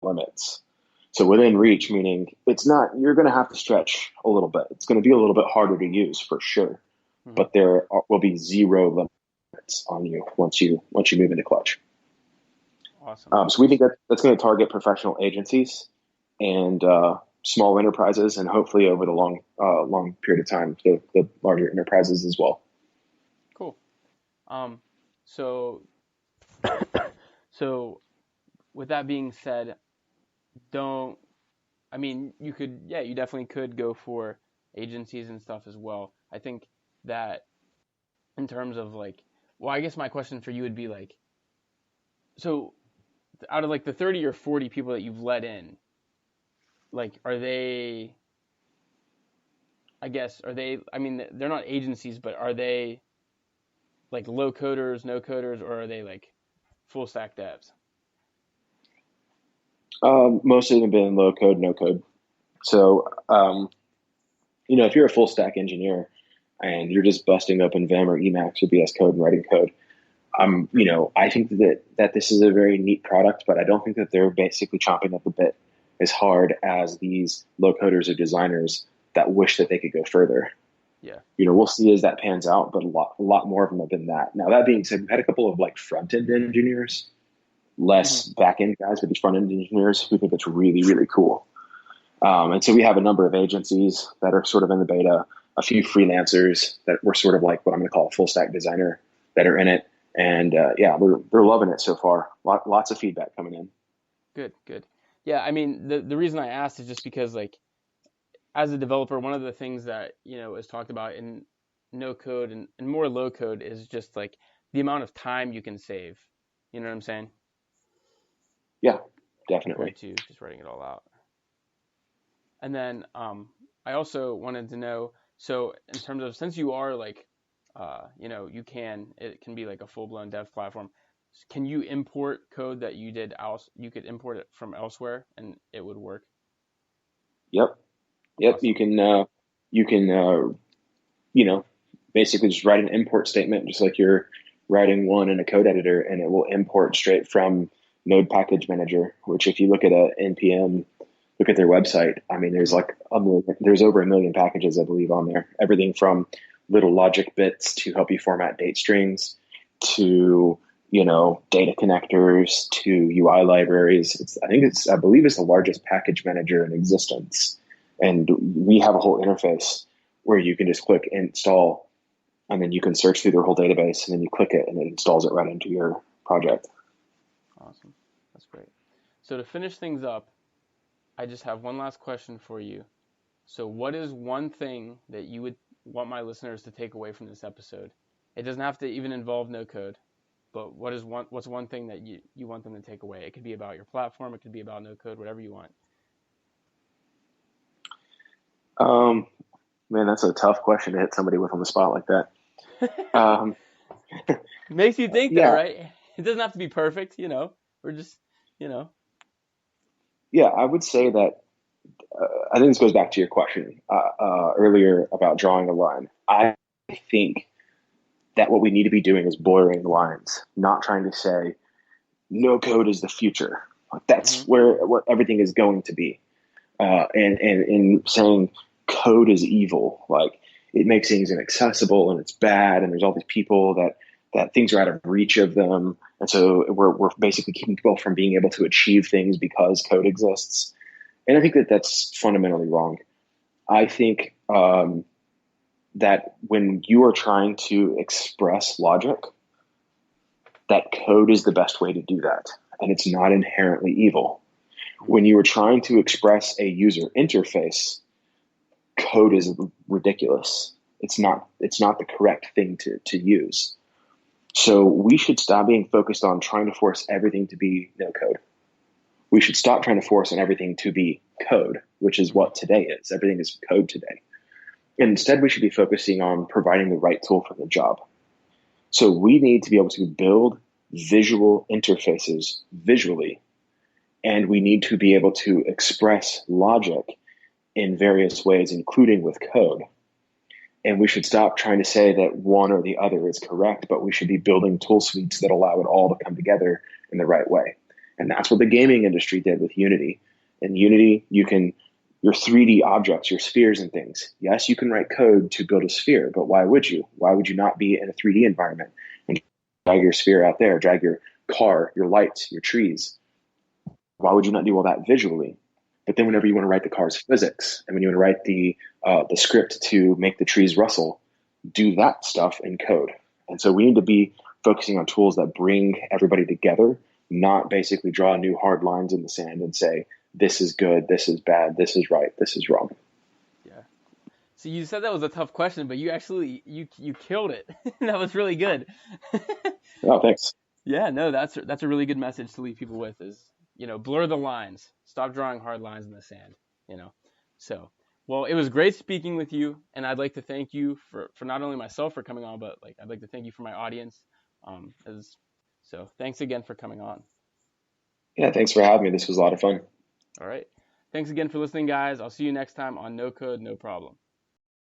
limits. So within reach, meaning it's not, you're going to have to stretch a little bit. It's going to be a little bit harder to use for sure, Hmm. but will be zero limits on you once you move into clutch. Awesome. So we think that that's going to target professional agencies and small enterprises, and hopefully over the long period of time, the larger enterprises as well. Cool. Um, so so with that being said, don't I mean you could yeah you definitely could go for agencies and stuff as well. I think that in terms of like well I guess my question for you would be like so out of like the 30 or 40 people that you've let in like are they I guess are they I mean they're not agencies but are they like low coders, no coders, or are they like full stack devs? Most of them have been low code, no code. So if you're a full stack engineer and you're just busting open Vim or Emacs or VS Code and writing code, I think that this is a very neat product, but I don't think that they're basically chomping up a bit as hard as these low coders or designers that wish that they could go further. Yeah. We'll see as that pans out, but a lot more of them have been that. Now, that being said, we've had a couple of like front end engineers, Hmm. less back end guys, but these front end engineers who think it's really, really cool. And so we have a number of agencies that are sort of in the beta, a few freelancers that were sort of like what I'm going to call a full stack designer that are in it. And yeah, they're loving it so far. Lots of feedback coming in. Good, good. Yeah, I mean the reason I asked is just because like as a developer, one of the things that is talked about in no code and more low code is just like the amount of time you can save. You know what I'm saying? Yeah, Compared definitely. to just writing it all out. And then I also wanted to know, so in terms of since you are like, it can be like a full blown dev platform. Can you import code that you did else? You could import it from elsewhere and it would work. Yep, yep. You Awesome. can you know basically just write an import statement, just like you're writing one in a code editor, and it will import straight from Node Package Manager. Which, if you look at a npm, look at their website. I mean, there's Hmm. like there's over 1 million packages, I believe, on there. Everything from little logic bits to help you format date strings to data connectors to UI libraries. I believe it's the largest package manager in existence, and we have a whole interface where you can just click install, and then you can search through their whole database, and then you click it, and it installs it right into your project. Awesome. That's great. So to finish things up, I just have one last question for you. So what is one thing that you would want my listeners to take away from this episode? It doesn't have to even involve no code, but what's one thing that you want them to take away? It could be about your platform, it could be about no code, whatever you want. Um, Man, that's a tough question to hit somebody with on the spot like that. Um, Makes you think though, yeah, right? It doesn't have to be perfect, We're just, you know. yeah, I would say that I think this goes back to your question earlier about drawing a line. I think that what we need to be doing is blurring lines, not trying to say no code is the future. Like, that's Mhm. where what everything is going to be. And saying code is evil, like it makes things inaccessible and it's bad, and there's all these people that things are out of reach of them, and so we're basically keeping people from being able to achieve things because code exists. And I think that that's fundamentally wrong. I think that when you are trying to express logic, that code is the best way to do that, and it's not inherently evil. When Mhm. you are trying to express a user interface, code is ridiculous. It's not the correct thing to use. So we should stop being focused on trying to force everything to be no code. We should stop trying to force on everything to be code, which is Mhm. what today is. Everything is code today. And instead, we should be focusing on providing the right tool for the job. So we need to be able to build visual interfaces visually, and we need to be able to express logic in various ways, including with code. And we should stop trying to say that one or the other is correct, but we should be building tool suites that allow it all to come together in the right way. And that's what the gaming industry did with Unity. In Unity, your 3D objects, your spheres and things. Yes, you can write code to build a sphere, but why would you? Why would you not be in a 3D environment and drag your sphere out there, drag your car, your lights, your trees? Why would you not do all that visually? But then whenever you want to write the car's physics and when you want to write the script to make the trees rustle, do that stuff in code. And so we need to be focusing on tools that bring everybody together, not basically draw new hard lines in the sand and say, this is good, this is bad, this is right, this is wrong. Yeah. So you said that was a tough question, but you actually you killed it. That was really good. Oh, thanks. Yeah, no, that's a really good message to leave people with is, blur the lines. Stop drawing hard lines in the sand, So, well, it was great speaking with you, and I'd like to thank you for not only myself for coming on, but like I'd like to thank you for my audience. So thanks again for coming on. Yeah, thanks for having me. This was a lot of fun. All right. Thanks again for listening, guys. I'll see you next time on No Code, No Problem.